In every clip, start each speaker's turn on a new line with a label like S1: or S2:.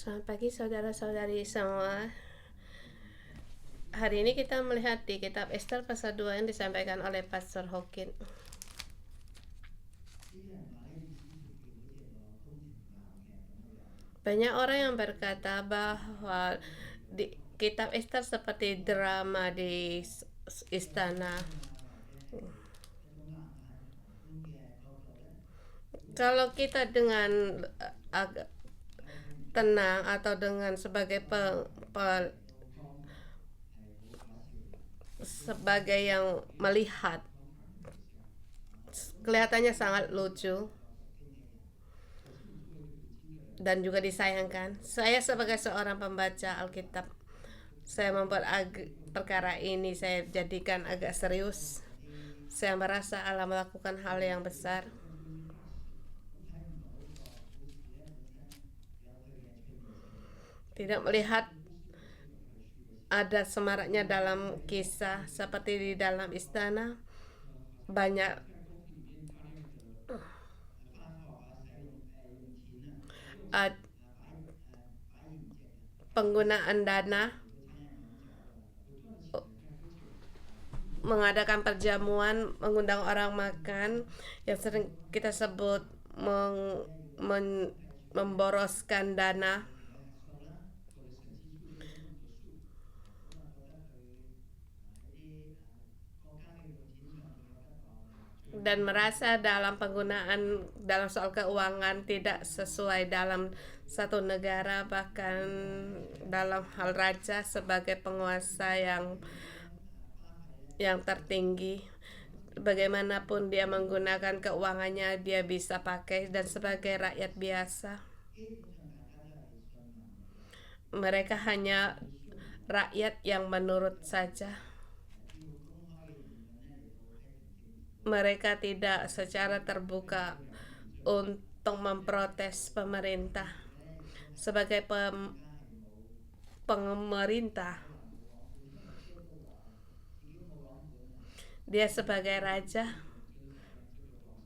S1: Selamat pagi saudara-saudari semua. Hari ini kita melihat di kitab Ester pasal 2 yang disampaikan oleh Pastor Hokin. Banyak orang yang berkata bahwa di kitab Ester seperti drama di istana. Kalau kita dengan agak tenang atau dengan sebagai yang melihat, kelihatannya sangat lucu dan juga disayangkan. Saya sebagai seorang pembaca Alkitab, saya membuat perkara ini saya jadikan agak serius. Saya merasa Allah melakukan hal yang besar. Tidak melihat ada semaraknya dalam kisah seperti di dalam istana. Banyak penggunaan dana, mengadakan perjamuan, mengundang orang makan, yang sering kita sebut memboroskan dana. Dan merasa dalam penggunaan dalam soal keuangan tidak sesuai dalam satu negara, bahkan dalam hal raja sebagai penguasa yang tertinggi, bagaimanapun dia menggunakan keuangannya, dia bisa pakai, dan sebagai rakyat biasa mereka hanya rakyat yang menurut saja. Mereka tidak secara terbuka untuk memprotes pemerintah. Sebagai pemerintah, dia sebagai raja,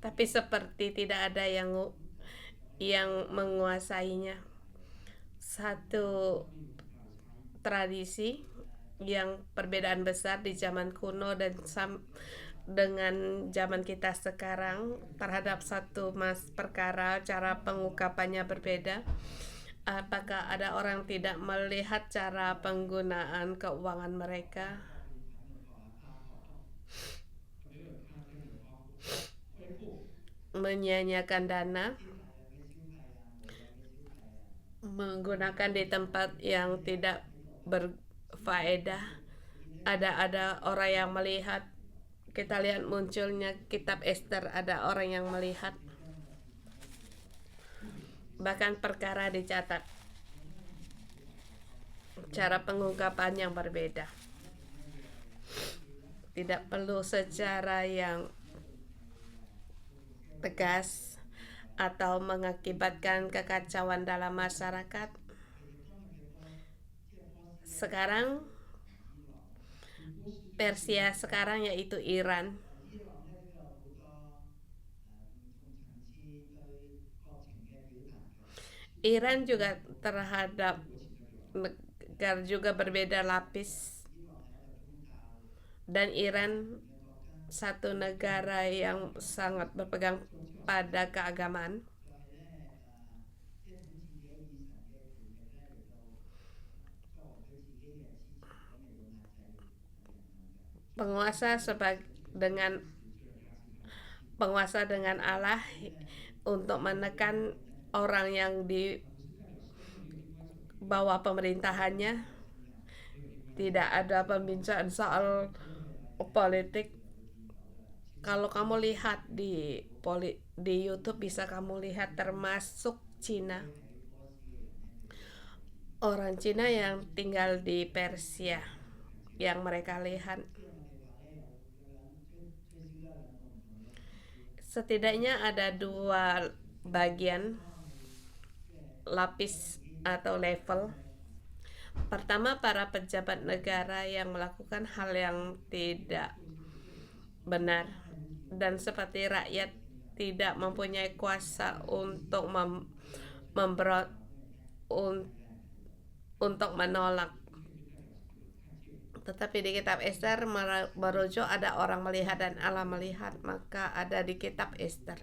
S1: tapi seperti tidak ada yang menguasainya. Satu tradisi yang perbedaan besar di zaman kuno dan dengan zaman kita sekarang terhadap satu perkara, cara pengungkapannya berbeda. Apakah ada orang tidak melihat cara penggunaan keuangan mereka? Menyanyiakan dana, menggunakan di tempat yang tidak berfaedah. Ada orang yang melihat. Kita lihat munculnya kitab Ester, ada orang yang melihat. Bahkan perkara dicatat, cara pengungkapan yang berbeda. Tidak perlu secara yang tegas atau mengakibatkan kekacauan dalam masyarakat. Sekarang Persia sekarang, yaitu Iran, juga terhadap negara juga berbeda lapis, dan Iran satu negara yang sangat berpegang pada keagamaan. Penguasa dengan Allah untuk menekan orang yang di bawah pemerintahannya. Tidak ada pembicaraan soal politik. Kalau kamu lihat di YouTube, bisa kamu lihat, termasuk Cina. Orang Cina yang tinggal di Persia, yang mereka lihat. Setidaknya ada dua bagian lapis atau level. Pertama, para pejabat negara yang melakukan hal yang tidak benar, dan seperti rakyat tidak mempunyai kuasa untuk untuk menolak. Tetapi di kitab Ester merujuk ada orang melihat dan Allah melihat, maka ada di kitab Ester.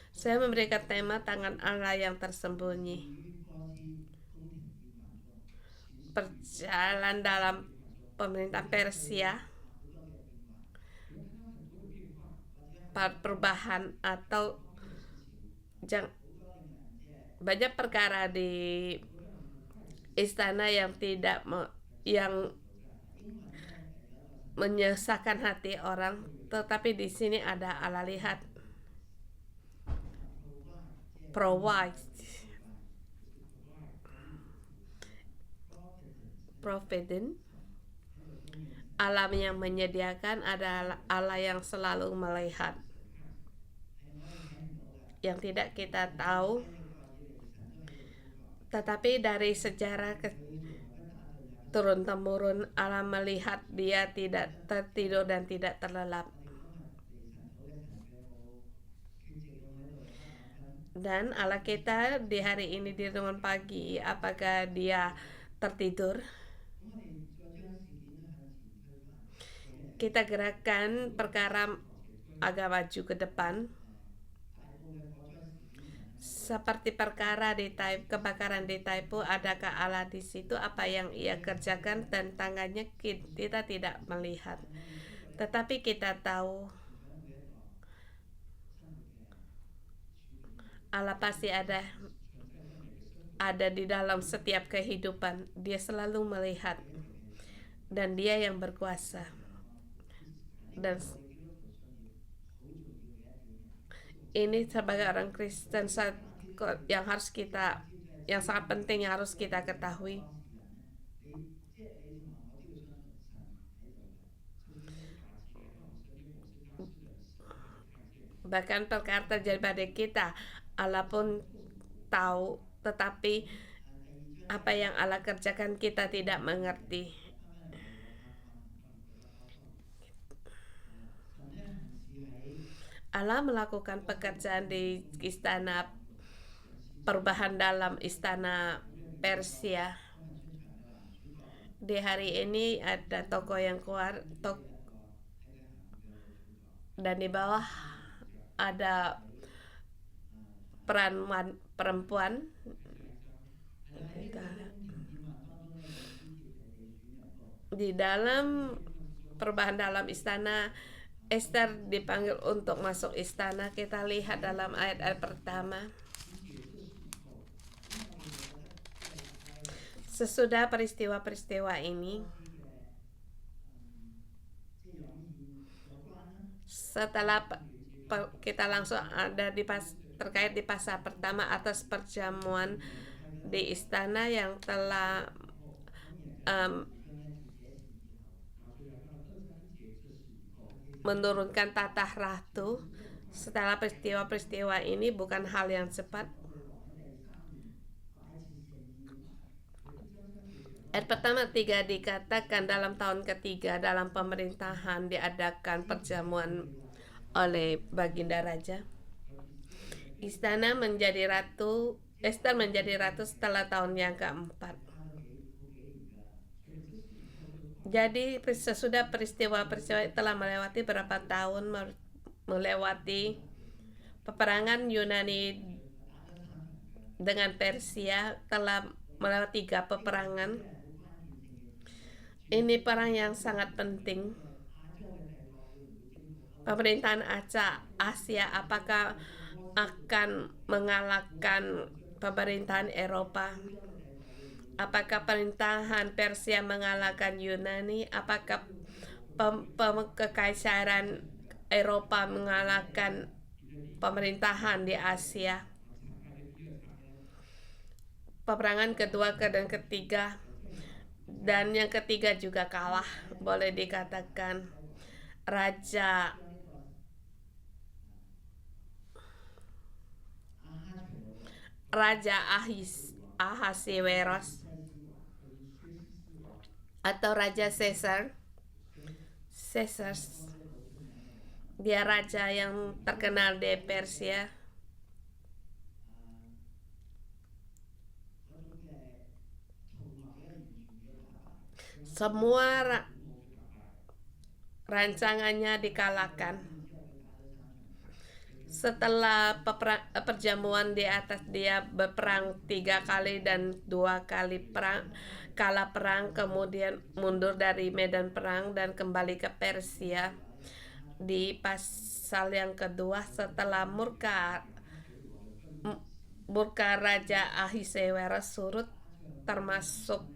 S1: Saya memberikan tema tangan Allah yang tersembunyi. Berjalan dalam pemerintah Persia, perubahan atau banyak perkara di istana yang tidak yang menyesakkan hati orang, tetapi di sini ada Allah lihat, provide, provident. Alam yang menyediakan adalah Allah yang selalu melihat, yang tidak kita tahu, tetapi dari sejarah turun-temurun Allah melihat, dia tidak tertidur dan tidak terlelap. Dan Allah kita di hari ini di renungan pagi, apakah dia tertidur? Kita gerakkan perkara agak maju ke depan, seperti perkara di kebakaran di Taipu. Adakah Allah di situ? Apa yang ia kerjakan? Tantangannya kita tidak melihat, tetapi kita tahu Allah pasti ada di dalam setiap kehidupan. Dia selalu melihat dan dia yang berkuasa. Dan ini sebagai orang Kristen yang sangat penting yang harus kita ketahui. Bahkan perkara terjadi pada kita, Allah pun tahu, tetapi apa yang Allah kerjakan kita tidak mengerti. Allah melakukan pekerjaan di istana, perubahan dalam istana Persia. Di hari ini ada tokoh yang keluar, dan di bawah ada perempuan. Di dalam perubahan dalam istana, Ester dipanggil untuk masuk istana. Kita lihat dalam ayat-ayat pertama. Sesudah peristiwa-peristiwa ini, setelah kita langsung ada terkait di pasal pertama atas perjamuan di istana yang telah menurunkan tata ratu. Setelah peristiwa-peristiwa ini bukan hal yang cepat. Ayat pertama 3 dikatakan dalam tahun ketiga dalam pemerintahan diadakan perjamuan oleh Baginda Raja. Istana menjadi ratu, Ester menjadi ratu setelah tahun yang keempat. Jadi sesudah peristiwa-peristiwa telah melewati berapa tahun, melewati peperangan Yunani dengan Persia, telah melewati 3 peperangan. Ini perang yang sangat penting. Pemerintahan Asia apakah akan mengalahkan pemerintahan Eropa? Apakah pemerintahan Persia mengalahkan Yunani? Apakah kekaisaran Eropa mengalahkan pemerintahan di Asia? Peperangan kedua dan ketiga, dan yang ketiga juga kalah, boleh dikatakan. Raja Ahasiweros atau Raja Caesar, Dia raja yang terkenal di Persia. Semua rancangannya dikalahkan. Setelah perjamuan di atas, dia berperang 3 kali dan 2 kali kalah perang, kemudian mundur dari medan perang dan kembali ke Persia. Di pasal yang kedua, setelah murka Raja Ahasiweros surut, termasuk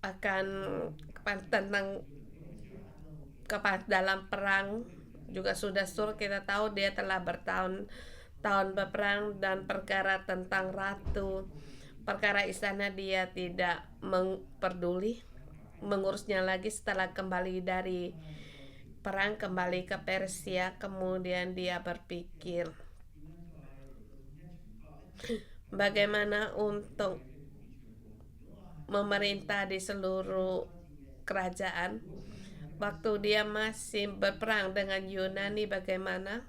S1: akan tentang dalam perang juga sudah surut. Kita tahu dia telah bertahun-tahun berperang, dan perkara tentang ratu, perkara istana, dia tidak peduli mengurusnya lagi. Setelah kembali dari perang, kembali ke Persia, kemudian dia berpikir bagaimana untuk memerintah di seluruh kerajaan. Waktu dia masih berperang dengan Yunani, bagaimana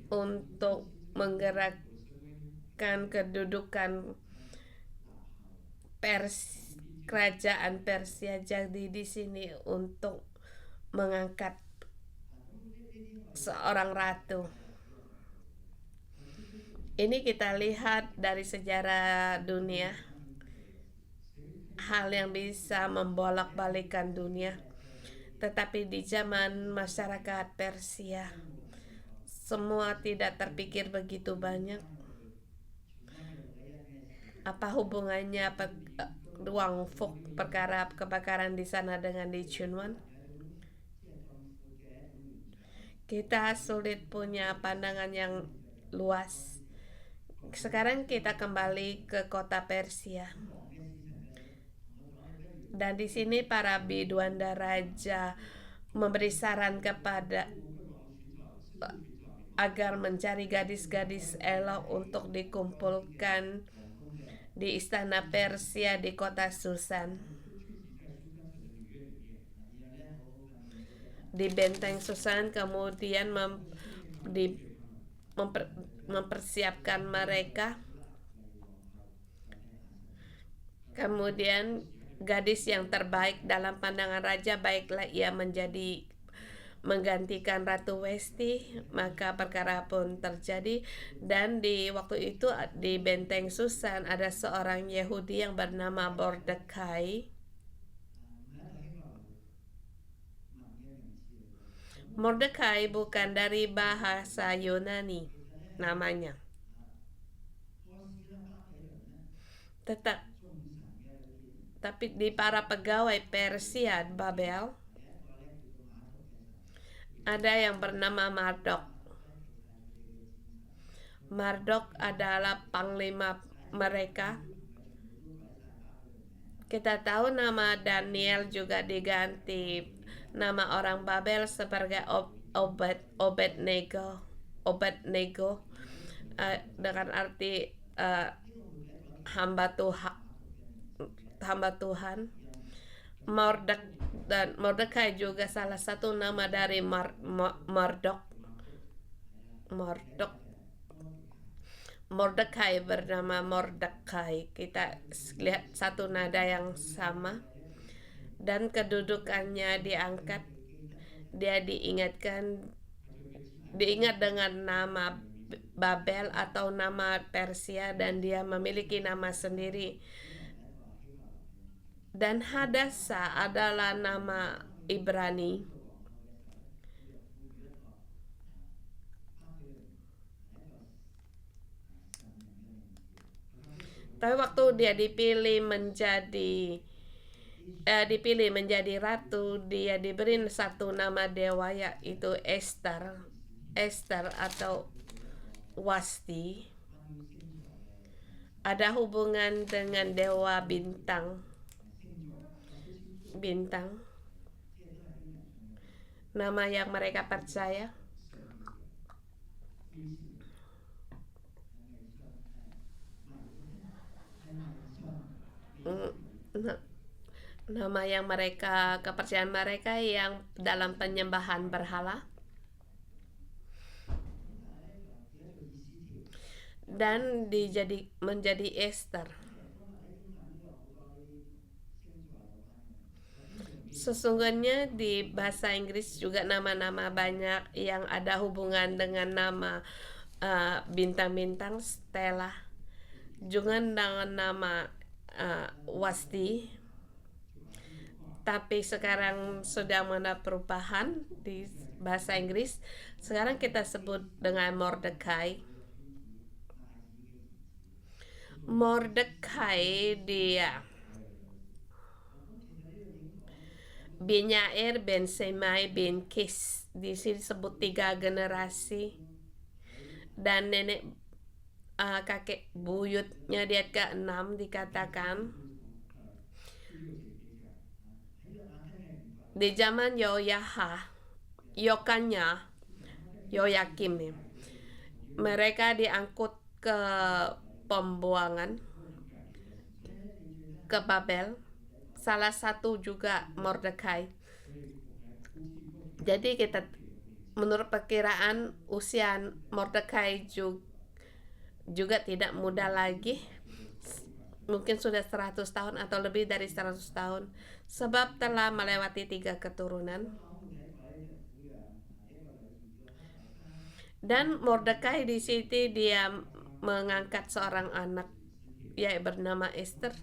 S1: untuk menggerakkan kedudukan kerajaan Persia. Jadi di sini untuk mengangkat seorang ratu. Ini kita lihat dari sejarah dunia, hal yang bisa membolak-balikan dunia. Tetapi di zaman masyarakat Persia, semua tidak terpikir begitu banyak. Apa hubungannya Wang Fuk, perkara kebakaran di sana, dengan di Chunwan? Kita sulit punya pandangan yang luas. Sekarang kita kembali ke kota Persia. Dan di sini para biduanda raja memberi saran kepada agar mencari gadis-gadis elok untuk dikumpulkan di istana Persia di kota Susan. Di benteng Susan, kemudian mempersiapkan mereka. Kemudian gadis yang terbaik dalam pandangan raja, baiklah ia menggantikan Ratu Westi. Maka perkara pun terjadi, dan di waktu itu di benteng Susan ada seorang Yahudi yang bernama Mordekai. Mordekai bukan dari bahasa Yunani namanya, tapi di para pegawai Persia Babel ada yang bernama Marduk. Marduk adalah panglima mereka. Kita tahu nama Daniel juga diganti nama orang Babel sebagai Obednego. Dengan arti hamba Tuhan. Dan Mordekai juga salah satu nama dari Marduk. Mordekai bernama Mordekai. Kita lihat satu nada yang sama, dan kedudukannya diangkat. Dia diingat dengan nama Babel atau nama Persia, dan dia memiliki nama sendiri. Dan Hadassa adalah nama Ibrani. Tapi waktu dia dipilih menjadi ratu, dia diberi satu nama dewa, yaitu Esther atau Wasti. Ada hubungan dengan dewa bintang, nama yang mereka percaya. nama yang mereka, kepercayaan mereka yang dalam penyembahan berhala, dan menjadi Esther. Sesungguhnya di bahasa Inggris juga nama-nama banyak yang ada hubungan dengan nama bintang-bintang, stella, juga dengan nama Wasti. Tapi sekarang sudah ada perubahan di bahasa Inggris. Sekarang kita sebut dengan Mordekai. Mordekai dia bin Yair, bin Semai, bin Kis. Di sini disebut 3 generasi. Dan nenek kakek buyutnya dia ke-6 dikatakan di zaman Yoyakim, mereka diangkut ke pembuangan ke Babel. Salah satu juga Mordekai. Jadi menurut perkiraan usia Mordekai juga tidak muda lagi. Mungkin sudah 100 tahun atau lebih dari 100 tahun. Sebab telah melewati 3 keturunan. Dan Mordekai di sini dia mengangkat seorang anak yaitu bernama Esther.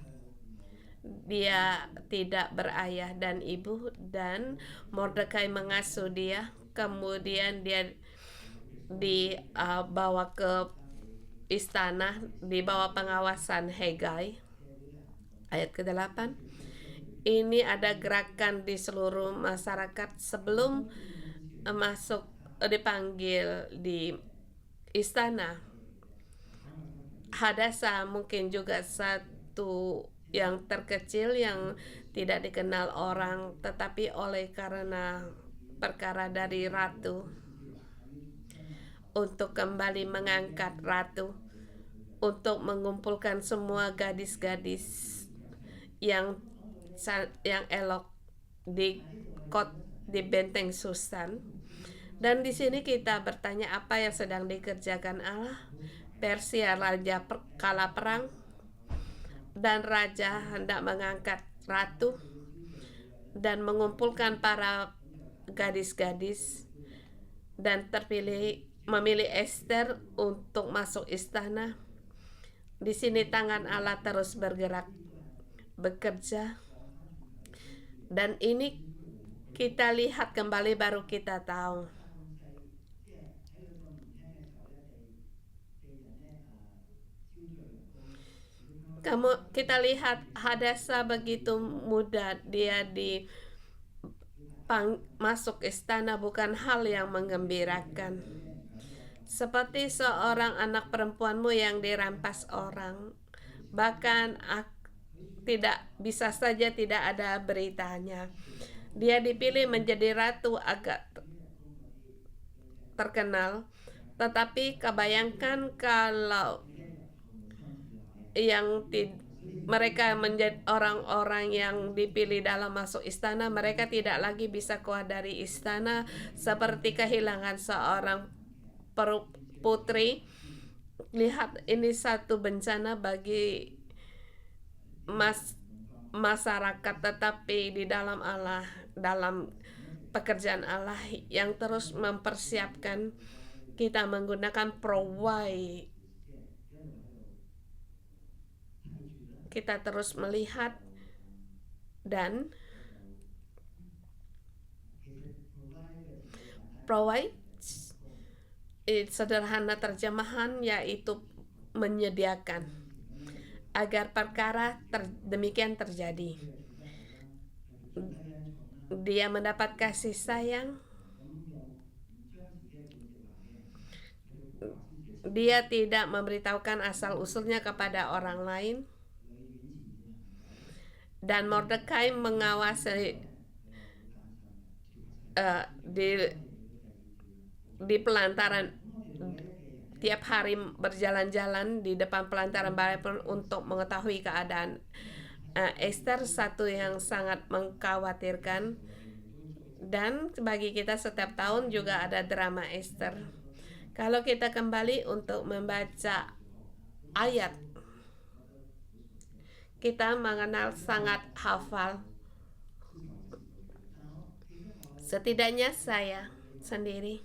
S1: Dia tidak berayah dan ibu, dan Mordekai mengasuh dia. Kemudian dia dibawa ke istana di bawah pengawasan Hegai. Ayat ke-8. Ini ada gerakan di seluruh masyarakat sebelum masuk dipanggil di istana. Hadasa mungkin juga satu yang terkecil yang tidak dikenal orang, tetapi karena perkara dari ratu untuk kembali mengangkat ratu, untuk mengumpulkan semua gadis-gadis yang elok di benteng Susan. Dan di sini kita bertanya, apa yang sedang dikerjakan Allah? Persia raja kalah perang, dan raja hendak mengangkat ratu dan mengumpulkan para gadis-gadis, dan memilih Esther untuk masuk istana. Di sini tangan Allah terus bergerak, bekerja, dan ini kita lihat kembali baru kita tahu. Kita lihat Hadasa begitu muda, dia masuk istana bukan hal yang menggembirakan. Seperti seorang anak perempuanmu yang dirampas orang, bahkan bisa saja tidak ada beritanya. Dia dipilih menjadi ratu agak terkenal, tetapi kebayangkan kalau mereka menjadi orang-orang yang dipilih dalam masuk istana, mereka tidak lagi bisa keluar dari istana, seperti kehilangan seorang putri. Lihat, ini satu bencana bagi masyarakat, tetapi di dalam Allah, dalam pekerjaan Allah yang terus mempersiapkan kita menggunakan Prowai. Kita terus melihat, dan Prowai sederhana terjemahan yaitu menyediakan agar perkara demikian terjadi. Dia mendapat kasih sayang. Dia tidak memberitahukan asal-usulnya kepada orang lain. Dan Mordekai mengawasi di pelantaran, tiap hari berjalan-jalan di depan pelantaran Babel untuk mengetahui keadaan Esther satu yang sangat mengkhawatirkan, dan bagi kita setiap tahun juga ada drama Esther. Kalau kita kembali untuk membaca ayat, kita mengenal sangat hafal. Setidaknya saya sendiri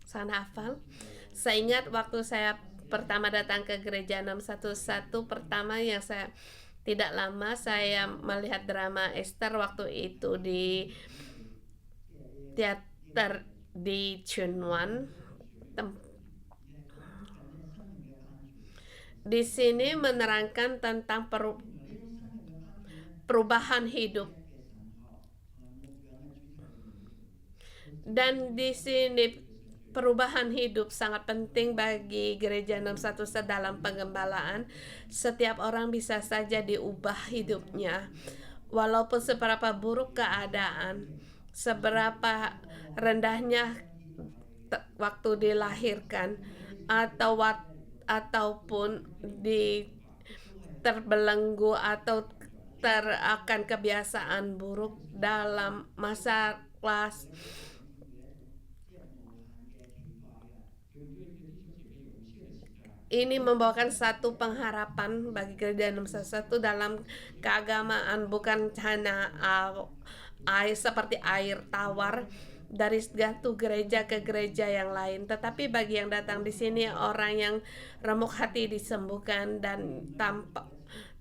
S1: sangat hafal. Saya ingat waktu saya pertama datang ke gereja 611, pertama yang saya tidak lama saya melihat drama Esther waktu itu di teater di Chunwan. Di sini menerangkan tentang perubahan hidup. Dan di sini perubahan hidup sangat penting bagi gereja 611 dalam pengembalaan. Setiap orang bisa saja diubah hidupnya. Walaupun seberapa buruk keadaan, seberapa rendahnya waktu dilahirkan, ataupun terbelenggu atau akan kebiasaan buruk dalam masa kelas. Ini membawakan satu pengharapan bagi gereja 611 dalam keagamaan, bukan hanya air seperti air tawar dari satu gereja ke gereja yang lain, tetapi bagi yang datang di sini orang yang remuk hati disembuhkan dan tanpa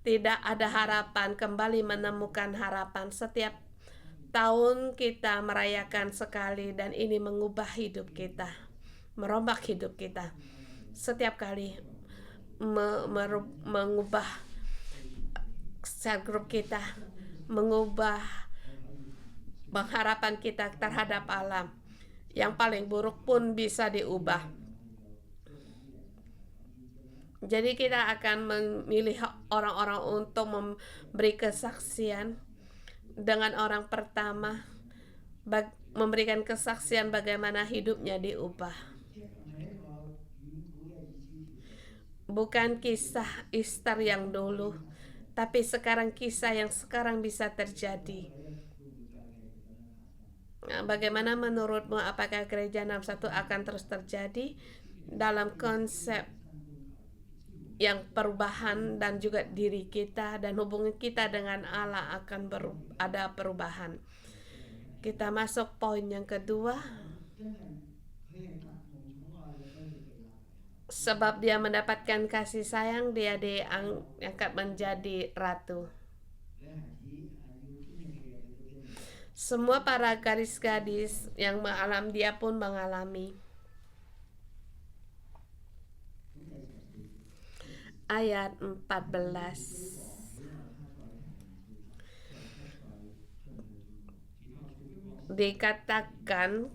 S1: tidak ada harapan kembali menemukan harapan. Setiap tahun kita merayakan sekali dan ini mengubah hidup kita, merombak hidup kita. Setiap kali mengubah sel grup kita, mengubah pengharapan kita terhadap alam. Yang paling buruk pun bisa diubah. Jadi kita akan memilih orang-orang untuk memberi kesaksian. Dengan orang pertama memberikan kesaksian bagaimana hidupnya diubah. Bukan kisah Esther yang dulu, tapi sekarang kisah yang sekarang bisa terjadi. Bagaimana menurutmu, apakah gereja 61 akan terus terjadi dalam konsep yang perubahan dan juga diri kita dan hubungan kita dengan Allah akan ada perubahan. Kita masuk poin yang kedua. Sebab dia mendapatkan kasih sayang, dia diangkat menjadi ratu. Semua para gadis-gadis yang mengalami, dia pun mengalami. Ayat 14. Dikatakan,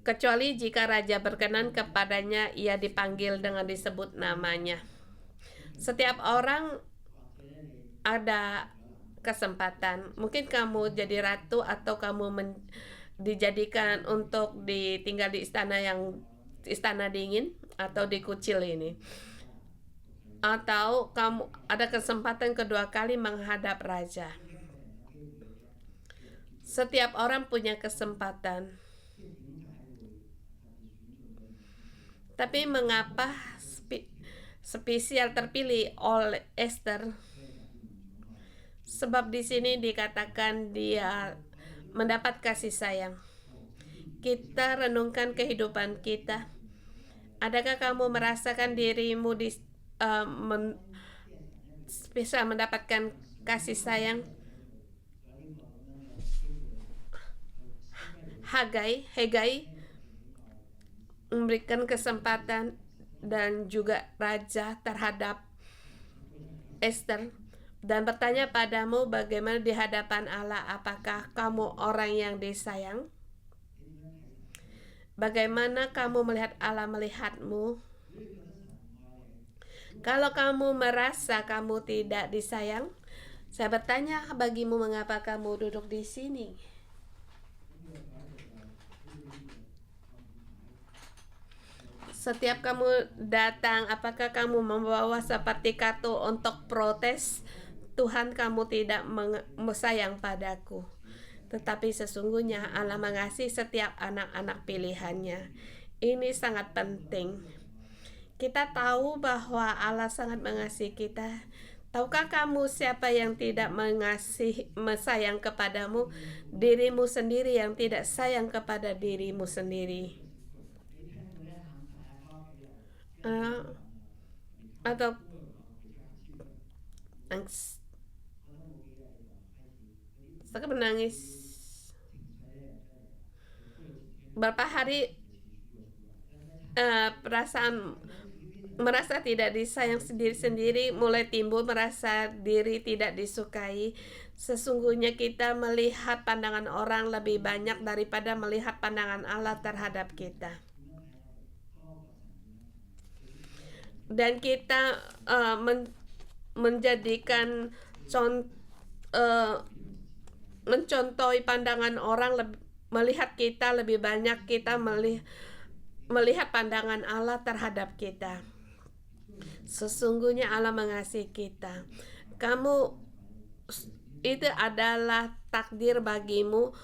S1: kecuali jika raja berkenan kepadanya, ia dipanggil dengan disebut namanya. Setiap orang ada kesempatan. Mungkin kamu jadi ratu atau kamu dijadikan untuk tinggal di istana dingin atau di kucil ini. Atau kamu ada kesempatan kedua kali menghadap raja. Setiap orang punya kesempatan. Tapi mengapa spesial terpilih oleh Esther? Sebab di sini dikatakan dia mendapat kasih sayang. Kita renungkan kehidupan kita. Adakah kamu merasakan dirimu bisa mendapatkan kasih sayang? Hagai memberikan kesempatan dan juga raja terhadap Esther dan bertanya padamu bagaimana di hadapan Allah, apakah kamu orang yang disayang? Bagaimana kamu melihat Allah melihatmu? Kalau kamu merasa kamu tidak disayang, saya bertanya bagimu, mengapa kamu duduk di sini? Setiap kamu datang, apakah kamu membawa seperti kartu untuk protes? Tuhan, kamu tidak sayang padaku. Tetapi sesungguhnya Allah mengasihi setiap anak-anak pilihannya. Ini sangat penting. Kita tahu bahwa Allah sangat mengasihi kita. Tahukah kamu siapa yang tidak sayang kepadamu? Dirimu sendiri yang tidak sayang kepada dirimu sendiri. Atau saya menangis berapa hari, perasaan merasa tidak disayang sendiri-sendiri mulai timbul, merasa diri tidak disukai. Sesungguhnya kita melihat pandangan orang lebih banyak daripada melihat pandangan Allah terhadap kita. Dan kita menjadikan mencontohi pandangan orang, melihat kita lebih banyak kita melihat pandangan Allah terhadap kita. Sesungguhnya Allah mengasihi kita. Itu adalah takdir bagimu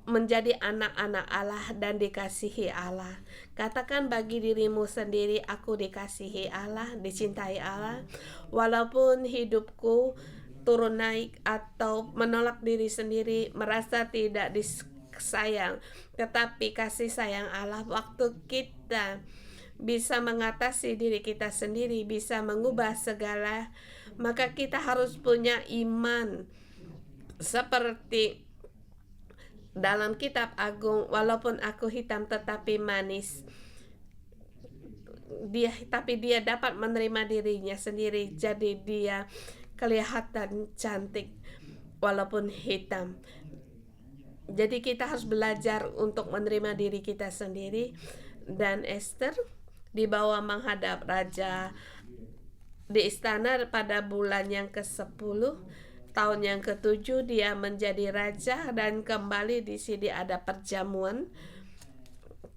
S1: menjadi anak-anak Allah dan dikasihi Allah. Katakan bagi dirimu sendiri, aku dikasihi Allah, dicintai Allah. Walaupun hidupku turun naik atau menolak diri sendiri, merasa tidak disayang, tetapi kasih sayang Allah, waktu kita bisa mengatasi diri kita sendiri, bisa mengubah segala, maka kita harus punya iman seperti dalam kitab agung, walaupun aku hitam tetapi manis. Tapi dia dapat menerima dirinya sendiri, jadi dia kelihatan cantik walaupun hitam. Jadi kita harus belajar untuk menerima diri kita sendiri. Dan Esther dibawa menghadap raja di istana pada bulan yang ke-10. Tahun yang ke-7 dia menjadi raja, dan kembali di sini ada perjamuan,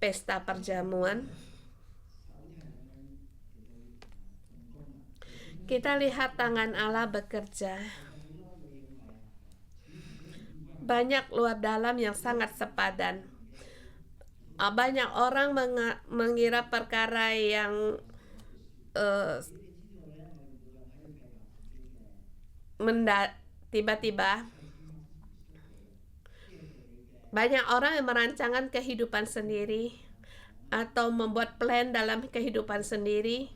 S1: pesta perjamuan. Kita lihat tangan Allah bekerja. Banyak luar dalam yang sangat sepadan. Banyak orang mengira perkara yang tiba-tiba. Banyak orang yang merancangkan kehidupan sendiri atau membuat plan dalam kehidupan sendiri,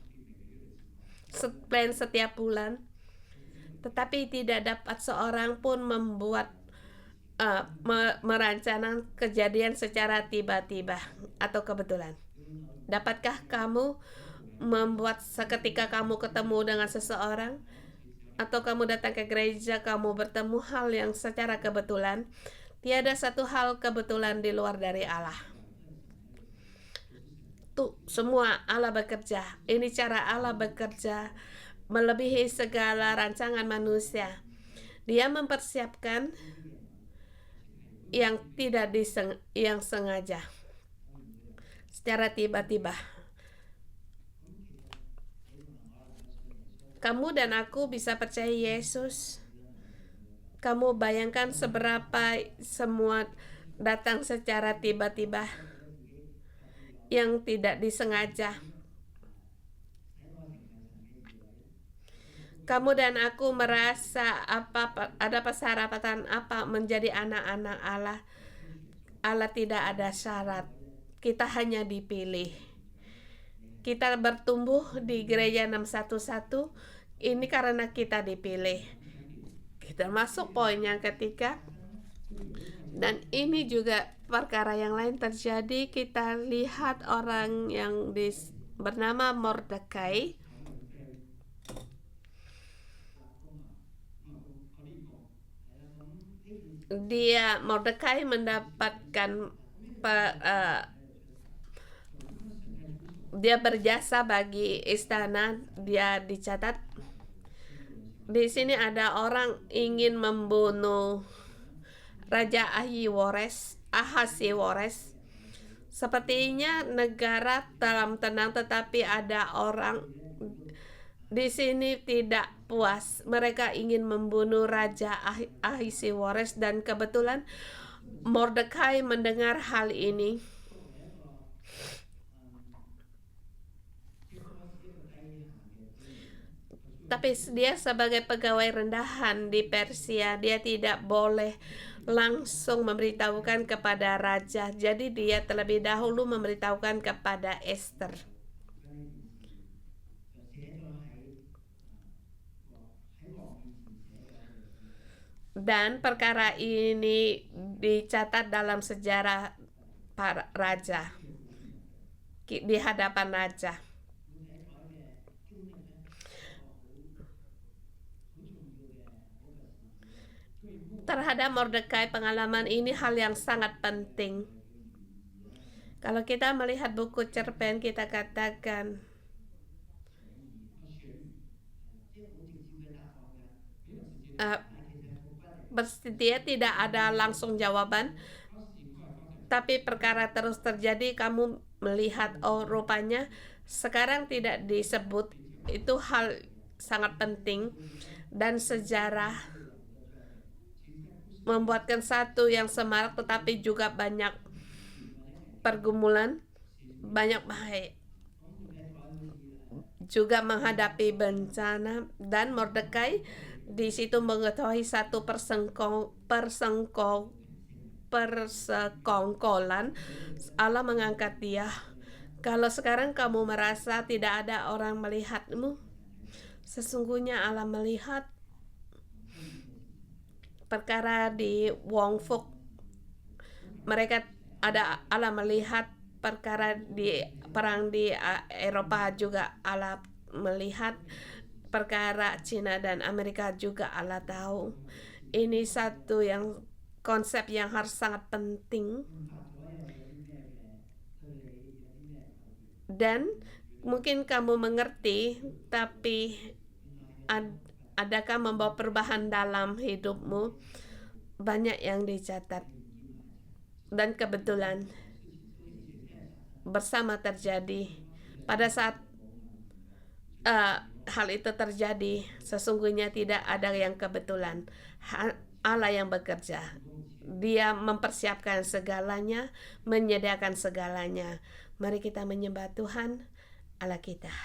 S1: plan setiap bulan, tetapi tidak dapat seorang pun membuat merancangkan kejadian secara tiba-tiba atau kebetulan. Dapatkah kamu membuat seketika kamu ketemu dengan seseorang, atau kamu datang ke gereja, kamu bertemu hal yang secara kebetulan? Tiada satu hal kebetulan di luar dari Allah. Tuh, semua Allah bekerja. Ini cara Allah bekerja melebihi segala rancangan manusia. Dia mempersiapkan yang tidak yang sengaja, secara tiba-tiba. Kamu dan aku bisa percaya Yesus. Kamu bayangkan seberapa semua datang secara tiba-tiba, yang tidak disengaja. Kamu dan aku merasa ada persyaratan apa menjadi anak-anak Allah. Allah tidak ada syarat. Kita hanya dipilih. Kita bertumbuh di gereja 611 ini karena kita dipilih. Kita masuk poin yang ketiga. Dan ini juga perkara yang lain terjadi. Kita lihat orang yang bernama Mordekai. Mordekai mendapatkan dia berjasa bagi istana. Dia dicatat di sini ada orang ingin membunuh Raja Ahasiwores. Sepertinya negara dalam tenang, tetapi ada orang di sini tidak puas. Mereka ingin membunuh Raja Ahasiweros, dan kebetulan Mordekai mendengar hal ini. Tapi dia sebagai pegawai rendahan di Persia, dia tidak boleh langsung memberitahukan kepada raja. Jadi dia terlebih dahulu memberitahukan kepada Esther. Dan perkara ini dicatat dalam sejarah para raja di hadapan raja. Terhadap Mordekai, pengalaman ini hal yang sangat penting. Kalau kita melihat buku cerpen, kita katakan dia tidak ada langsung jawaban, tapi perkara terus terjadi. Kamu melihat, oh rupanya sekarang tidak disebut. Itu hal sangat penting, dan sejarah membuatkan satu yang semarak, tetapi juga banyak pergumulan, banyak bahaya, juga menghadapi bencana. Dan Mordekai di situ mengetahui satu persekongkolan. Allah mengangkat dia. Kalau sekarang kamu merasa tidak ada orang melihatmu, sesungguhnya Allah melihat. Perkara di Wongfuk, mereka ada Allah melihat. Perkara di perang di Eropa juga Allah melihat. Perkara Cina dan Amerika juga Allah tahu. Ini satu yang konsep yang harus sangat penting. Dan mungkin kamu mengerti, tapi adakah membawa perubahan dalam hidupmu? Banyak yang dicatat, dan kebetulan bersama terjadi. Pada saat hal itu terjadi, sesungguhnya tidak ada yang kebetulan. Allah yang bekerja. Dia mempersiapkan segalanya, menyediakan segalanya. Mari kita menyembah Tuhan Allah kita.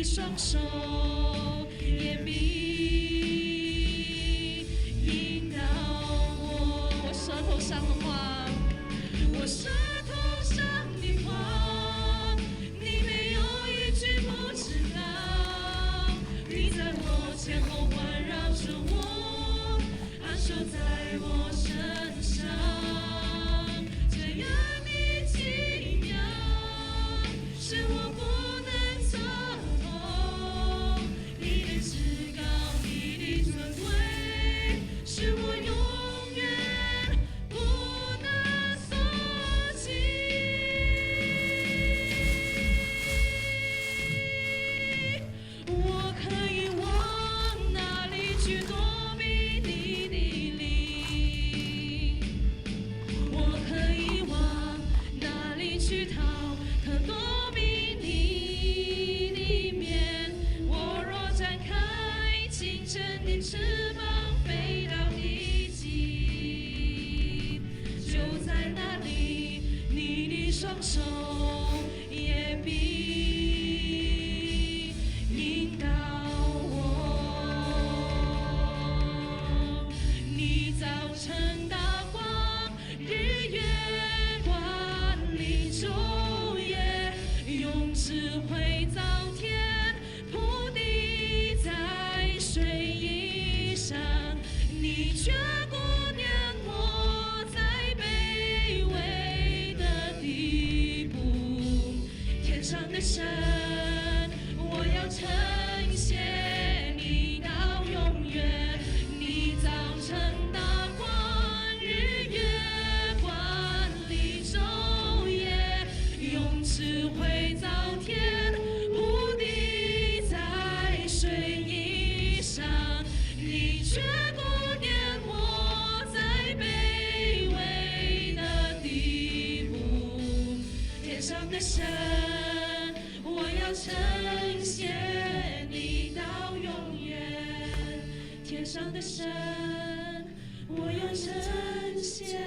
S2: 你双手也必引导我。我舌头上的话，我舌头上的话，你没有一句不知道。你在我前后环绕着我，安守在我身上，这样的信仰是我不能测透。你的至高，你的尊贵，是我永远不能所及。我可以往哪里去躲避你的灵？我可以往哪里去逃？可躲避你的面。我若展开清晨的翅膀，飞到地极，就在那里，你的双手也必引导我。你早晨大光，日月管理昼夜，用智慧造天，铺地在水以上。你却顾念我在卑微的地步，天上的神，我要称谢你到永远。你早晨大光，日月管理昼夜，用智慧造天，铺地在水以上。你却顾念我在卑微的地步，天上的神，我要称谢你到永远。天上的神，我要称谢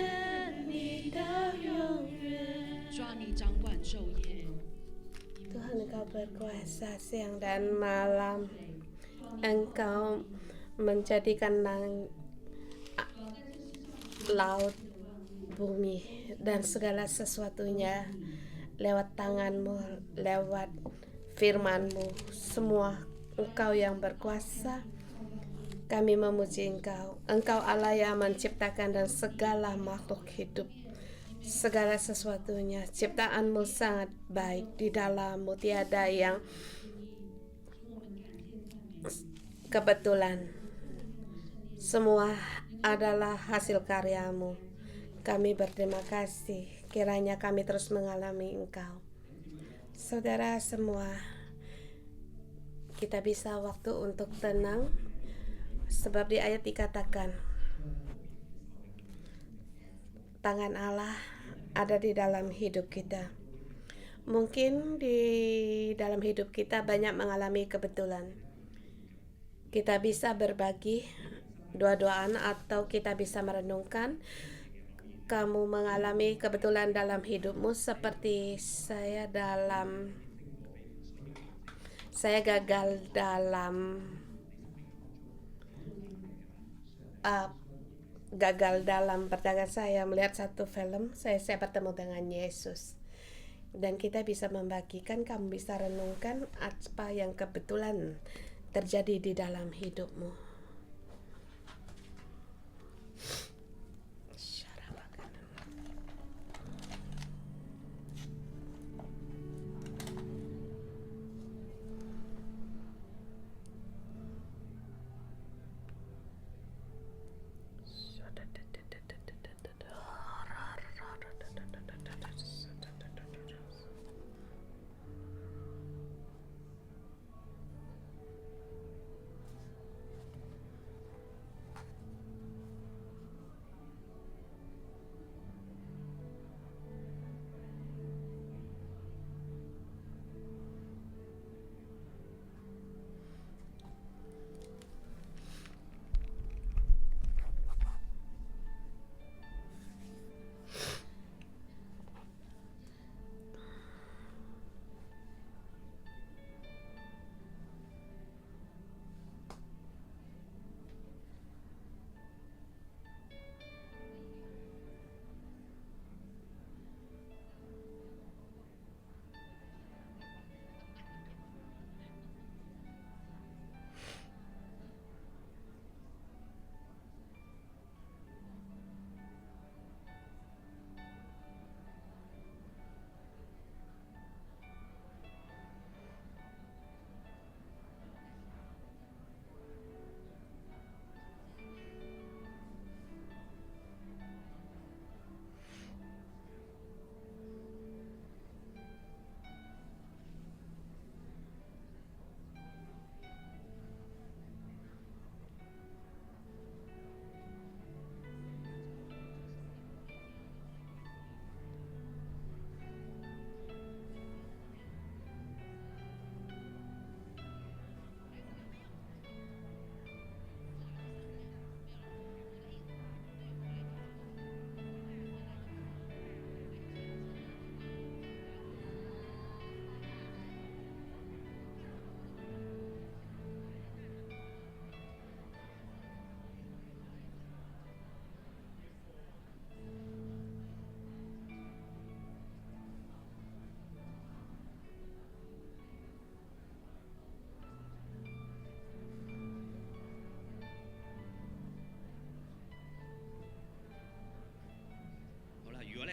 S2: 你到永远。主啊，你掌管昼夜。
S1: Tuhan, Engkau berkuasa siang dan malam. Engkau menjadikan laut, bumi, dan segala sesuatunya lewat tangan-Mu, lewat firman-Mu. Semua Engkau yang berkuasa. Kami memuji Engkau. Engkau Allah yang menciptakan dan segala makhluk hidup. Segala sesuatunya, ciptaan-Mu sangat baik. Di dalam-Mu tiada yang kebetulan. Semua adalah hasil karya-Mu. Kami berterima kasih. Kiranya kami terus mengalami Engkau. Saudara semua, kita bisa waktu untuk tenang. Sebab di ayat dikatakan, tangan Allah ada di dalam hidup kita. Mungkin di dalam hidup kita banyak mengalami kebetulan. Kita bisa berbagi dua-duaan atau kita bisa merenungkan. Kamu mengalami kebetulan dalam hidupmu seperti saya gagal dalam perjalanan saya melihat satu film. Saya bertemu dengan Yesus, dan kita bisa membagikan. Kamu bisa renungkan apa yang kebetulan terjadi di dalam hidupmu.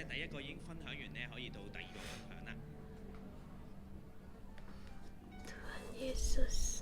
S3: 咧第一個已經分享完咧，可以到第二個分享啦。
S1: Tuhan Yesus.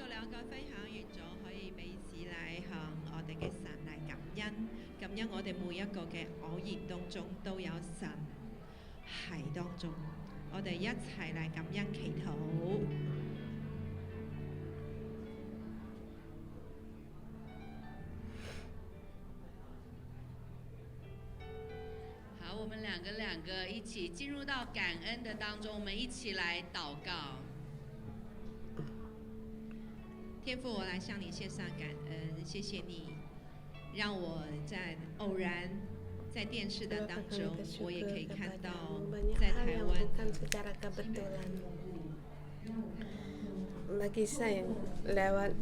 S2: 兩個分享完咗，可以彼此嚟向我哋嘅神嚟感恩，感恩我哋每一個嘅偶然當中都有神喺當中，我哋一齊嚟感恩祈禱。好，我們兩個一起進入到感恩的當中，我們一起來禱告。天父，我來向你獻上感恩，謝謝你讓我在偶然在電視的當中，我也可以看到在台灣。
S1: Bagi saya lewat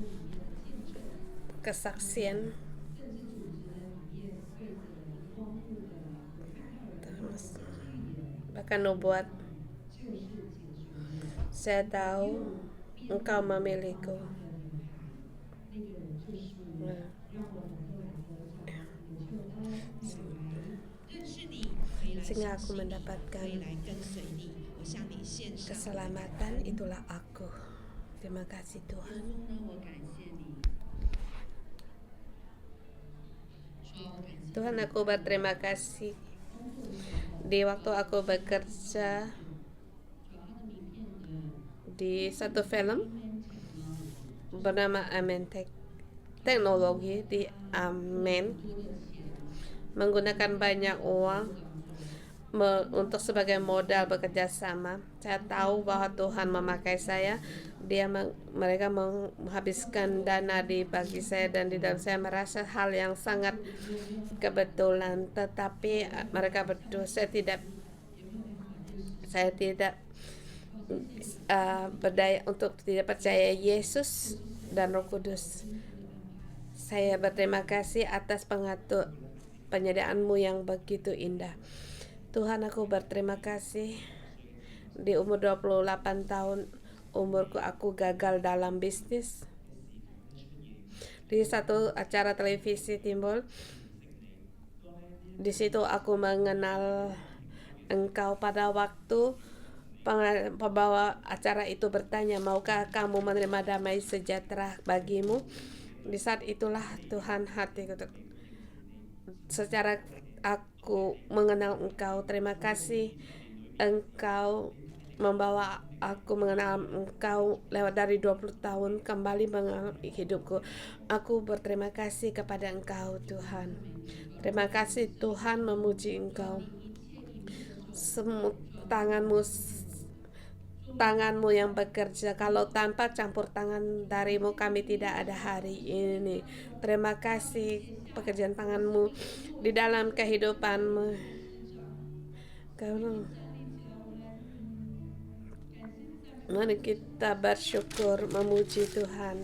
S1: kesaksian bahkan nubuat, saya tahu Engkau memilihku. Sehingga aku mendapatkan keselamatan, itulah aku. Terima kasih Tuhan. Tuhan, aku berterima kasih di waktu aku bekerja di satu film bernama Amen Teknologi di Amen, menggunakan banyak uang untuk sebagai modal bekerja sama. Saya tahu bahwa Tuhan memakai saya. Mereka menghabiskan dana di bagi saya, dan di dalam saya merasa hal yang sangat kebetulan. Tetapi mereka berdua, saya tidak berdaya untuk tidak percaya Yesus dan Roh Kudus. Saya berterima kasih atas penyediaan-Mu yang begitu indah. Tuhan, aku berterima kasih di umur 28 tahun umurku aku gagal dalam bisnis. Di satu acara televisi timbul. Di situ aku mengenal Engkau pada waktu pembawa acara itu bertanya, maukah kamu menerima damai sejahtera bagimu? Di saat itulah Tuhan, hatiku secara aku mengenal Engkau. Terima kasih Engkau membawa aku mengenal Engkau lewat dari 20 tahun kembali mengalami hidupku. Aku berterima kasih kepada Engkau Tuhan. Terima kasih Tuhan, memuji Engkau. Tanganmu yang bekerja. Kalau tanpa campur tangan darimu kami tidak ada hari ini. Terima kasih pekerjaan tanganmu di dalam kehidupanmu. Mari kita bersyukur, memuji Tuhan.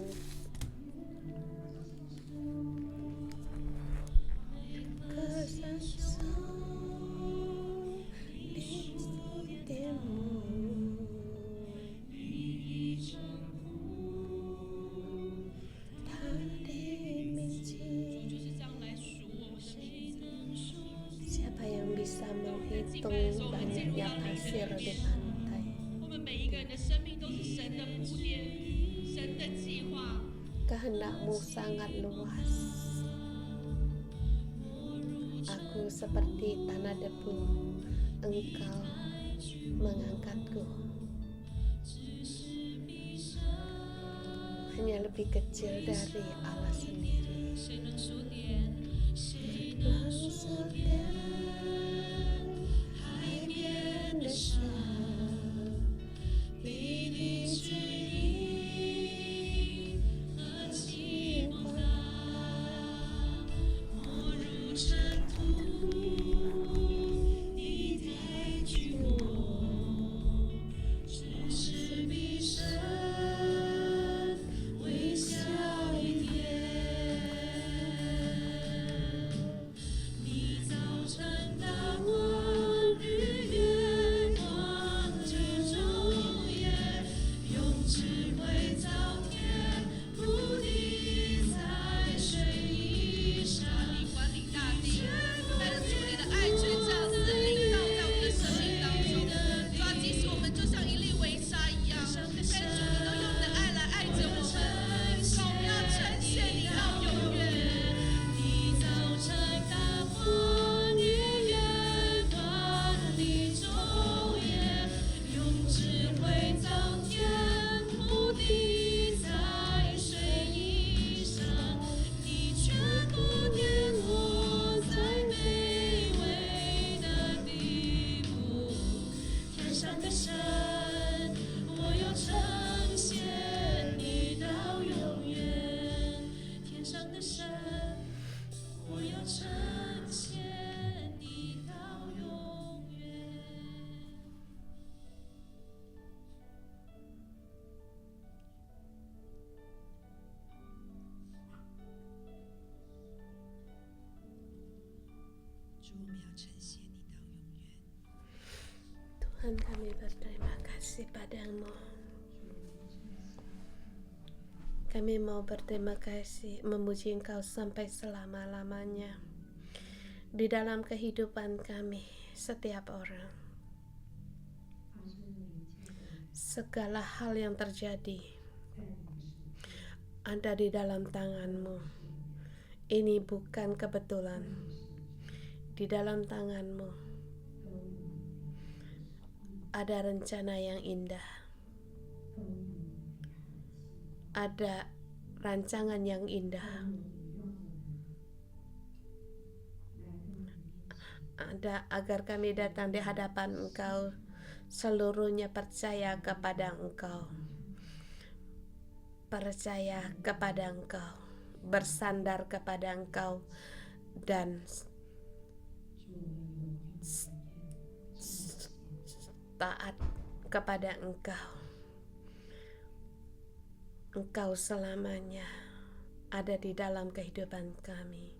S1: Siapa yang bisa menghitung banyaknya pasir di pantai?
S2: 神的铺垫，神的计划。
S1: Kehendak-Mu sangat luas. Aku seperti tanah debu, Engkau mengangkatku. Hanya lebih kecil dari Allah sendiri.
S2: 谁能数点？谁能数点？海边的沙，比你指引和情话，我如尘土，你抬举我，只是比神微小一点。你早晨的我，日月光之中也用智慧造天，铺地在水以上。你管理大地，带着主你的爱去这样子领导在我们的生命当中。主啊，即使我们就像一粒微沙一样，但是主你都用你的爱来爱着我们。主，我们要呈现你到永远。你早晨的我，日月光里昼夜，用智慧造天，铺地在水以上。你却不点我在卑微的地步。天上的神，我要呈现你到永远。天上的神，我要呈现你到永远。 主，我们要呈现你到永远。
S1: Tuhan, kami berterima kasih padamu. Kami mau berterima kasih, memuji Engkau sampai selama-lamanya di dalam kehidupan kami, setiap orang. Segala hal yang terjadi ada di dalam tangan-Mu. Ini bukan kebetulan. Di dalam tangan-Mu ada rencana yang indah, ada rancangan yang indah, ada agar kami datang di hadapan Engkau seluruhnya percaya kepada Engkau, percaya kepada Engkau, bersandar kepada Engkau, dan taat kepada Engkau. Engkau selamanya ada di dalam kehidupan kami.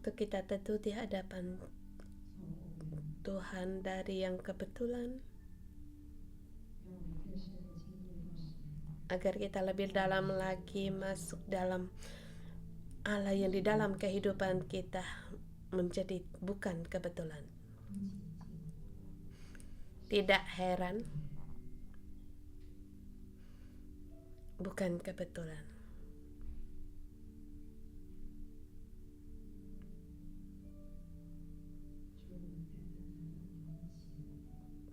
S1: Waktu kita teduh di hadapan Tuhan dari yang kebetulan, agar kita lebih dalam lagi masuk dalam Allah yang di dalam kehidupan kita menjadi bukan kebetulan. Tidak heran, bukan kebetulan.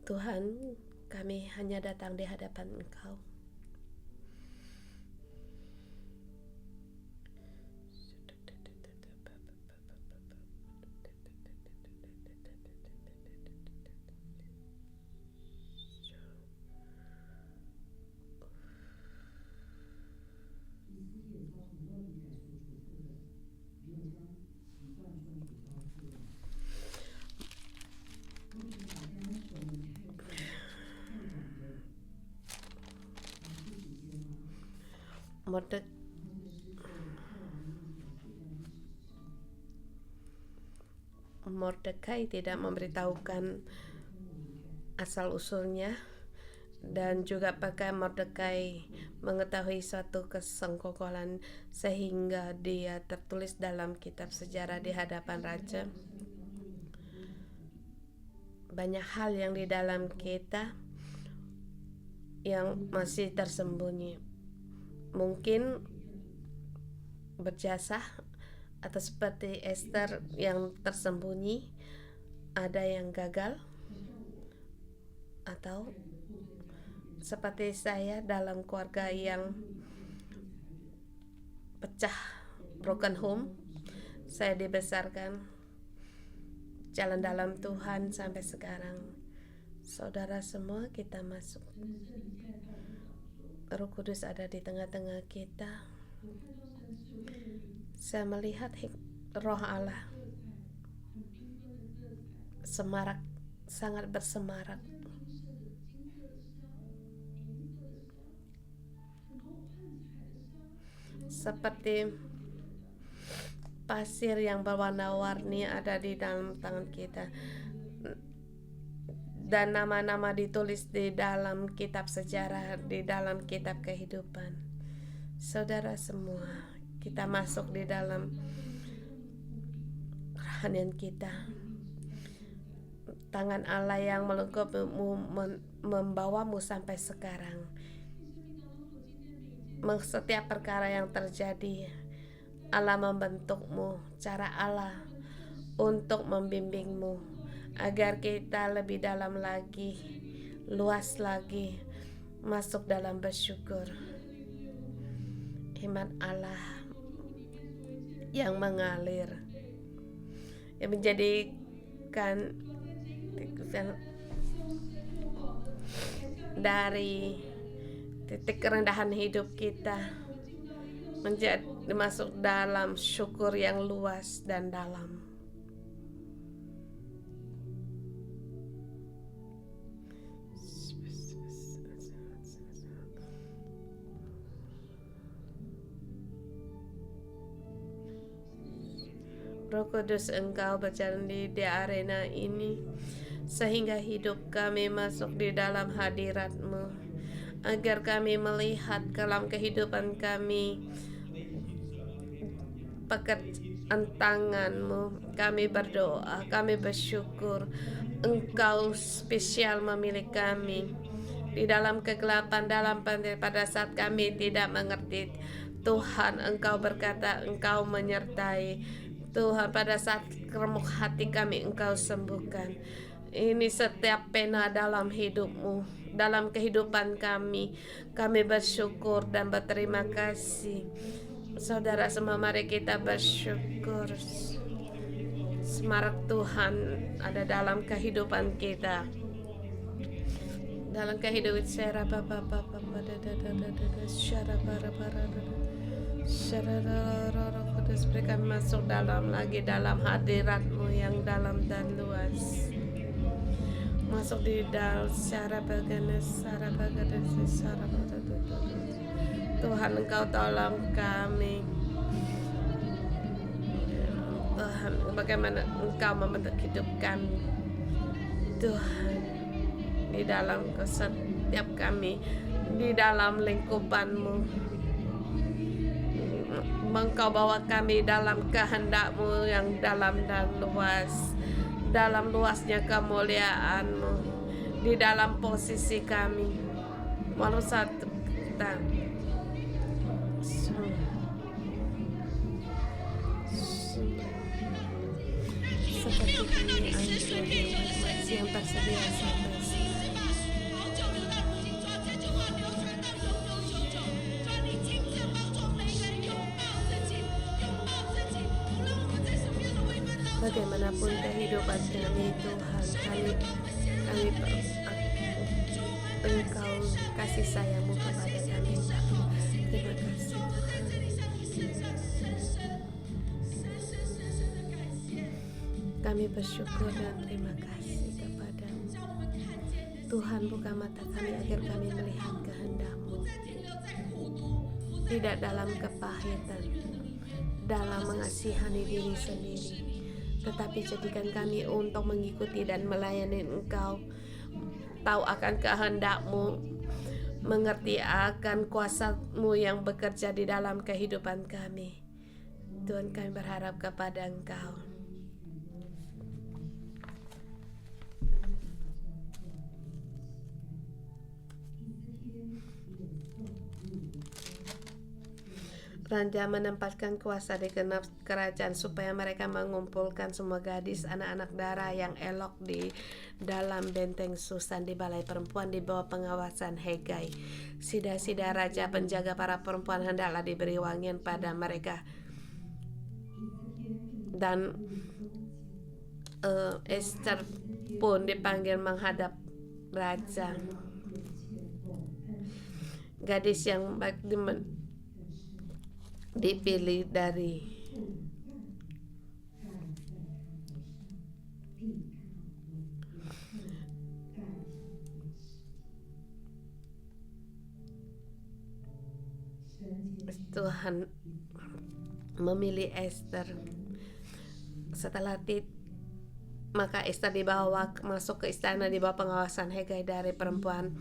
S1: Tuhan, kami hanya datang di hadapan Engkau. Mordekai tidak memberitahukan asal-usulnya, dan juga apakah Mordekai mengetahui suatu kesengkokolan sehingga dia tertulis dalam kitab sejarah di hadapan raja. Banyak hal yang di dalam kita yang masih tersembunyi, mungkin berjasa, atau seperti Esther yang tersembunyi, ada yang gagal, atau seperti saya dalam keluarga yang pecah, broken home. Saya dibesarkan jalan dalam Tuhan sampai sekarang. Saudara semua, kita masuk. Roh Kudus ada di tengah-tengah kita. Saya melihat Roh Allah semarak, sangat bersemarak. Seperti pasir yang berwarna-warni ada di dalam tangan kita, dan nama-nama ditulis di dalam kitab sejarah, di dalam kitab kehidupan. Saudara semua, kita masuk di dalam rohanian kita. Tangan Allah yang melengkapimu, membawamu sampai sekarang. Setiap perkara yang terjadi, Allah membentukmu, cara Allah untuk membimbingmu agar kita lebih dalam lagi, luas lagi, masuk dalam bersyukur. Iman Allah yang mengalir, yang menjadikan dari titik kerendahan hidup kita menjadi masuk dalam syukur yang luas dan dalam. Roh Kudus, Engkau berjalan di arena ini sehingga hidup kami masuk di dalam hadirat-Mu, agar kami melihat dalam kehidupan kami pekerjaan tangan-Mu. Kami berdoa, kami bersyukur Engkau spesial memilih kami di dalam kegelapan, pada saat kami tidak mengerti. Tuhan, Engkau berkata Engkau menyertai. Tuhan, pada saat remuk hati kami Engkau sembuhkan. Ini setiap pena dalam hidup-Mu, dalam kehidupan kami. Kami bersyukur dan berterima kasih. Saudara semua, mari kita bersyukur. Semarak Tuhan ada dalam kehidupan kita. Dalam kehidupan Kudus, beri kami masuk dalam lagi dalam hadirat-Mu yang dalam dan luas. Masuk di dalam Tuhan, Engkau tolong kami. Tuhan, bagaimana Engkau membentuk hidup kami, Tuhan, di dalam setiap kami, di dalam lingkupan-Mu. Engkau bawa kami dalam kehendak-Mu yang dalam dan luas, dalam luasnya kemuliaan-Mu, di dalam posisi kami. Walau satu kita seperti kami yang tersedia sampai bagaimanapun kehidupan kami, Tuhan, kami Engkau kasih sayang-Mu kepada kami. Terima kasih, Tuhan. Kami bersyukur dan terima kasih kepada-Mu. Tuhan, buka mata kami agar kami melihat kehendak-Mu, tidak dalam kepahitan, dalam mengasihani diri sendiri, tetapi jadikan kami untuk mengikuti dan melayani Engkau, tahu akan kehendak-Mu, mengerti akan kuasa-Mu yang bekerja di dalam kehidupan kami. Tuhan, kami berharap kepada Engkau. Raja menempatkan kuasa di genap kerajaan supaya mereka mengumpulkan semua gadis anak-anak darah yang elok di dalam benteng Susan di balai perempuan di bawah pengawasan Hegai. Sida-sida raja penjaga para perempuan hendaklah diberi wangian pada mereka. Dan Esther pun dipanggil menghadap raja. Gadis yang dipilih dari Tuhan memilih Esther. Setelah maka Esther dibawa masuk ke istana di bawah pengawasan Hegai dari perempuan,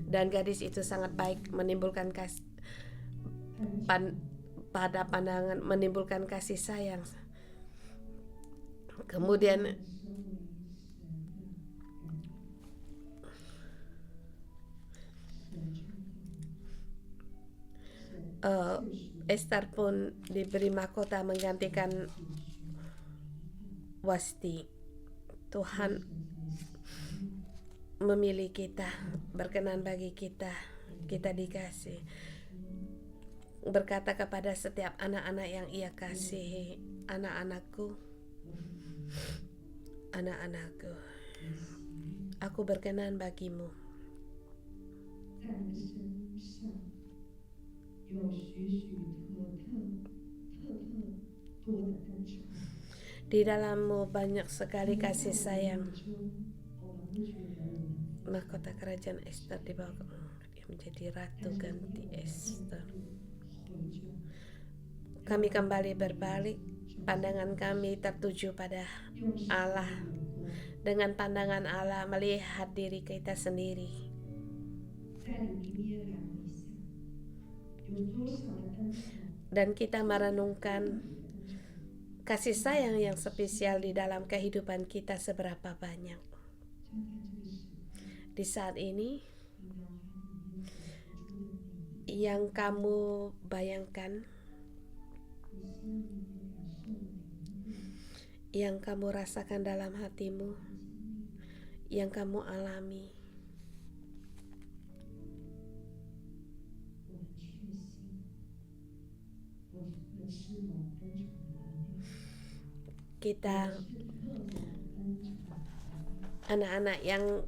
S1: dan gadis itu sangat baik, menimbulkan pada pandangan, menimbulkan kasih sayang. Kemudian Esther pun diberi mahkota menggantikan Wasti. Tuhan memilih kita, berkenan bagi kita dikasih. Berkata kepada setiap anak-anak yang Ia kasihi, anak-anakku, aku berkenan bagimu. Di dalammu banyak sekali kasih sayang. Mahkota kerajaan Esther dibawa dia menjadi ratu ganti Esther. Kami kembali berbalik, pandangan kami tertuju pada Allah. Dengan pandangan Allah melihat diri kita sendiri. Dan kita merenungkan kasih sayang yang spesial di dalam kehidupan kita seberapa banyak. Di saat ini, yang kamu bayangkan, yang kamu rasakan dalam hatimu, yang kamu alami, kita anak-anak yang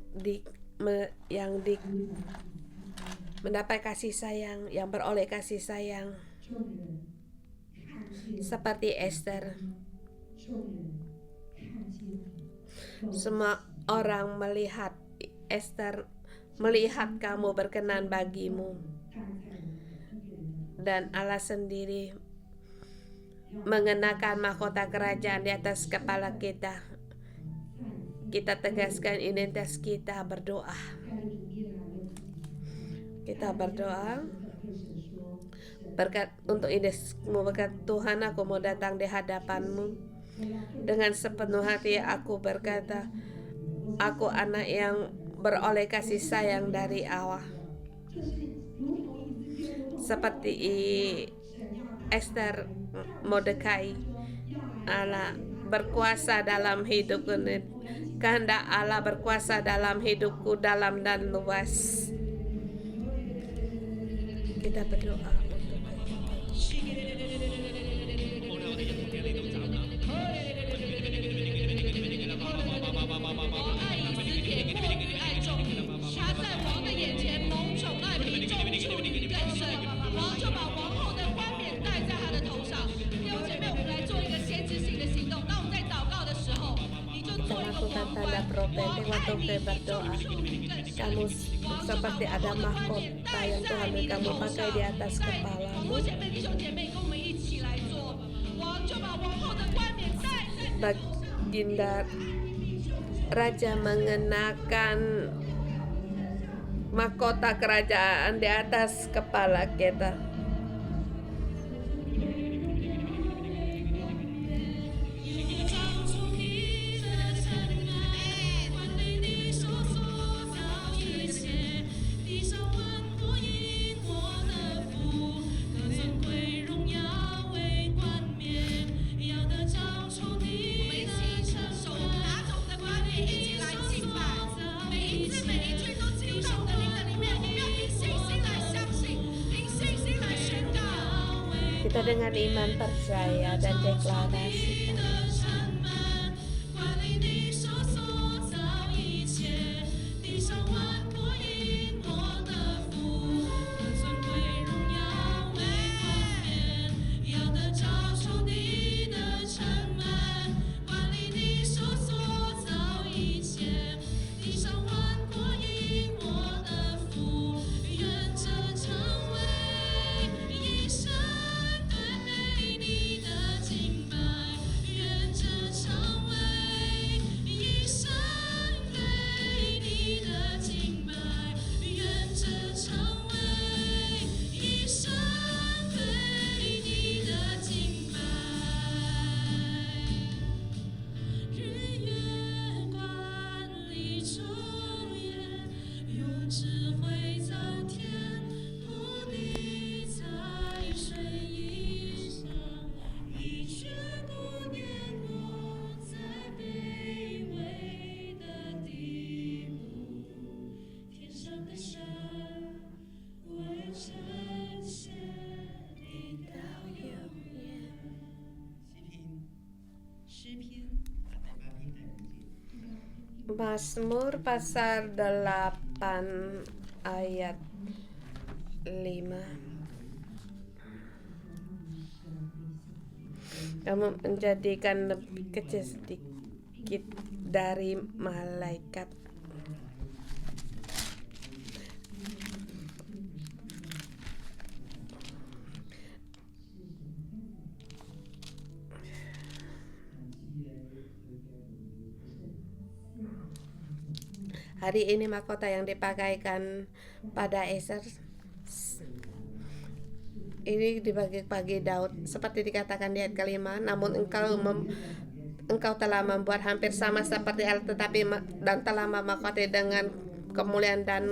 S1: mendapat kasih sayang, yang beroleh kasih sayang seperti Esther. Semua orang melihat Esther, melihat kamu berkenan bagimu, dan Allah sendiri mengenakan mahkota kerajaan di atas kepala kita. Kita tegaskan identitas kita, berdoa. Kita berdoa berkat untuk identitasmu, berkat Tuhan, aku mau datang di hadapanmu dengan sepenuh hati. Aku berkata, aku anak yang beroleh kasih sayang dari Allah. Seperti Esther, Mordekai, Allah berkuasa dalam hidupku. Kehendak Allah berkuasa dalam hidupku, dalam dan luas. Kita berdoa untuk tanda prophetik waktu kita berdoa. Kamu seperti ada mahkota yang Tuhan beri kamu pakai di atas kepalamu. baginda raja mengenakan mahkota kerajaan di atas kepala kita. Kita dengan iman percaya dan deklarasikan. Mazmur pasal 8 ayat 5. Kamu menjadikan lebih kecil sedikit dari malaikat. Hari ini mahkota yang dipakaikan pada Ester ini dibagi-bagi Daud seperti dikatakan di ayat kelima. Namun engkau telah membuat hampir sama seperti Allah, tetapi dan telah memahkoti dengan kemuliaan dan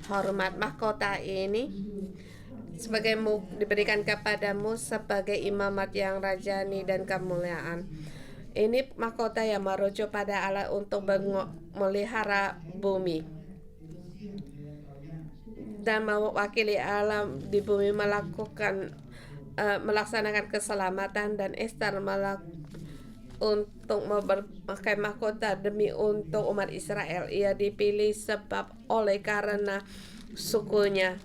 S1: hormat. Mahkota ini diberikan kepadamu sebagai imamat yang rajani dan kemuliaan. Ini mahkota yang merujuk pada Allah untuk memelihara bumi dan mewakili Allah di bumi melaksanakan keselamatan. Dan Ester untuk memakai mahkota demi untuk umat Israel. Ia dipilih oleh karena sukunya.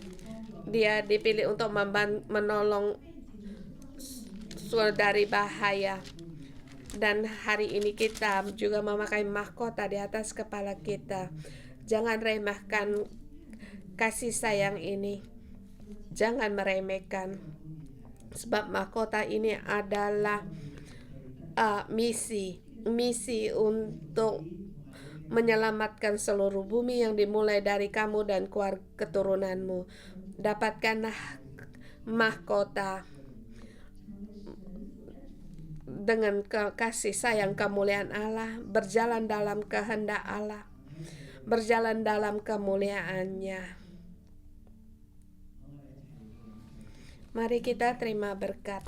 S1: Dia dipilih untuk menolong dari bahaya. Dan hari ini kita juga memakai mahkota di atas kepala kita. Jangan remehkan kasih sayang ini. Jangan meremehkan. Sebab mahkota ini adalah misi untuk menyelamatkan seluruh bumi yang dimulai dari kamu dan keturunanmu. Dapatkanlah mahkota dengan kasih sayang kemuliaan Allah, berjalan dalam kehendak Allah, berjalan dalam kemuliaannya. Mari kita terima berkat.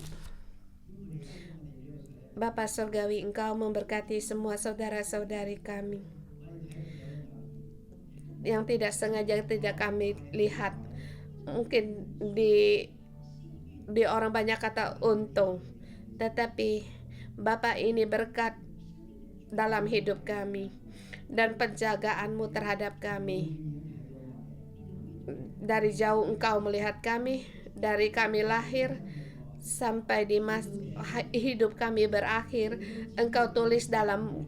S1: Bapa Surgawi, Engkau memberkati semua saudara-saudari kami yang tidak sengaja tidak kami lihat. Mungkin di orang banyak kata untung, tetapi Bapa ini berkat dalam hidup kami dan penjagaan-Mu terhadap kami. Dari jauh Engkau melihat kami, dari kami lahir sampai di hidup kami berakhir. Engkau tulis dalam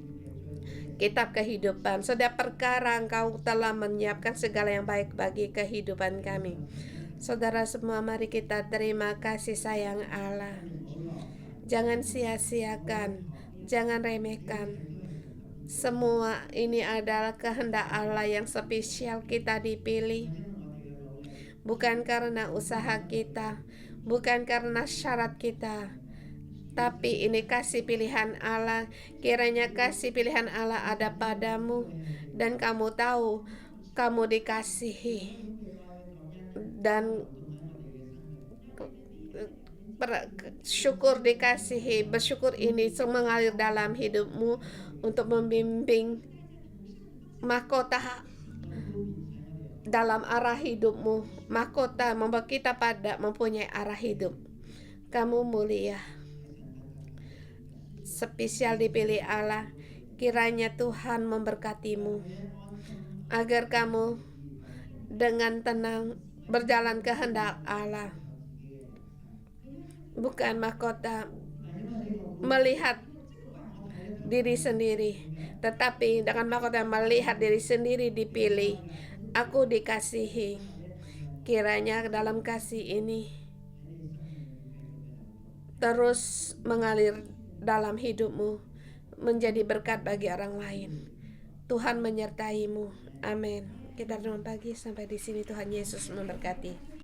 S1: kitab kehidupan. Setiap perkara Engkau telah menyiapkan segala yang baik bagi kehidupan kami. Saudara semua, mari kita terima kasih sayang Allah. Jangan sia-siakan, jangan remehkan. Semua ini adalah kehendak Allah yang spesial. Kita dipilih bukan karena usaha kita, bukan karena syarat kita, tapi ini kasih pilihan Allah. Kiranya kasih pilihan Allah ada padamu, dan kamu tahu kamu dikasihi, dan syukur dikasihi. Bersyukur ini mengalir dalam hidupmu untuk membimbing mahkota dalam arah hidupmu. Mahkota membawa kita pada mempunyai arah hidup. Kamu mulia, spesial dipilih Allah. Kiranya Tuhan memberkatimu agar kamu dengan tenang berjalan kehendak Allah, bukan mahkota melihat diri sendiri, tetapi dengan mahkota melihat diri sendiri dipilih. Aku dikasihi. Kiranya dalam kasih ini terus mengalir dalam hidupmu, menjadi berkat bagi orang lain. Tuhan menyertaimu. Amin. Kita berdoa pagi sampai di sini. Tuhan Yesus memberkati.